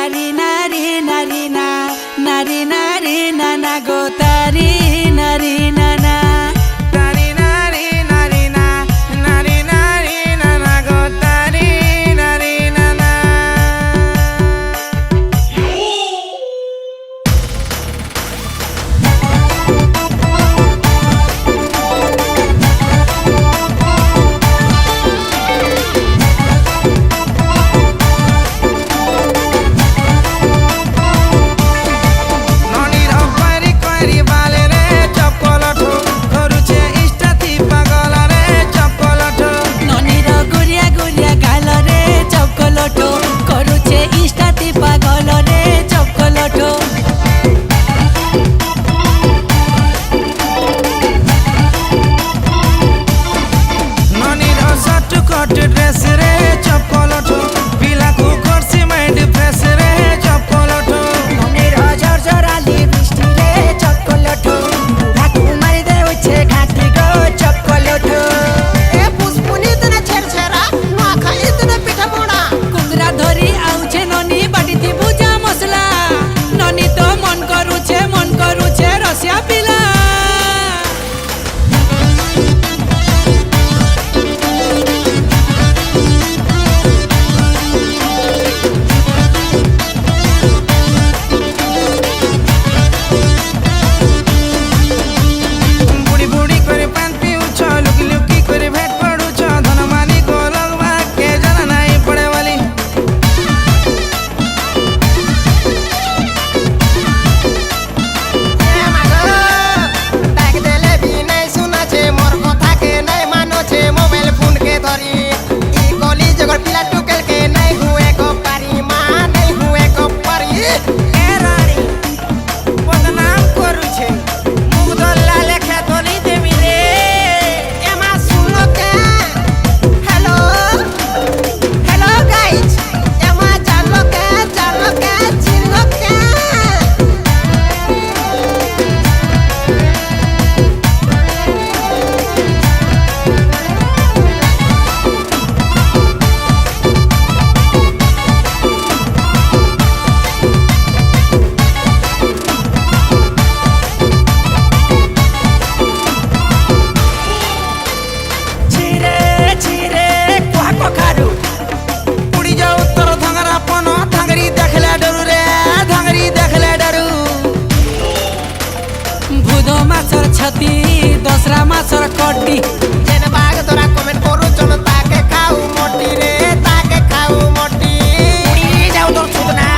নারী নারী নারী না নারী নারী নানা গো তারি নারী নানা তারি নারী নারী না নারী নারী নানা গো তারি নারী নানা ड्रेस रे चपलठो पिलाको करसी माइंड फ्रेश रे चपलठो মনের ঝরঝরালি বৃষ্টি রে চকলঠো ঢাকু মারি দে উঠছে ঘাটি গো চকলঠো এ পুষ্পুনি তনে ছেড়ছেড়া না খাই তনে পিঠা মোড়া কুমরা ধরি আউছে ননি বাটিতে ভুজা মশলা ননি তো মন করুছে রসিয়া পিলা মাছর ছতি দশরা মাছর কটি যেন বাঘ তোরা কমেন্ট করু চলো তাকে খাও মটি রে তাকে খাও মটি উড়ি যাও তোর ছুট না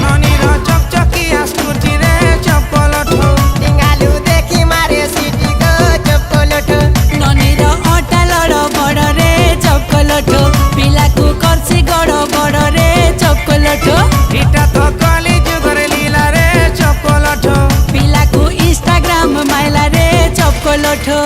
ননির চকচকি আস্তুটি রে চপলঠো ডিঙ্গালু দেখি মারে সিটি গো চপলঠো ননির অটা লড় বড় রে চকলঠো পিলাকু করছি গড় বড় রে চকলঠো এটা তো কলি যুগরে লীলা রে চপলঠো পিলাকু ইনস্টাগ্রাম মাইলা রে চকলঠো।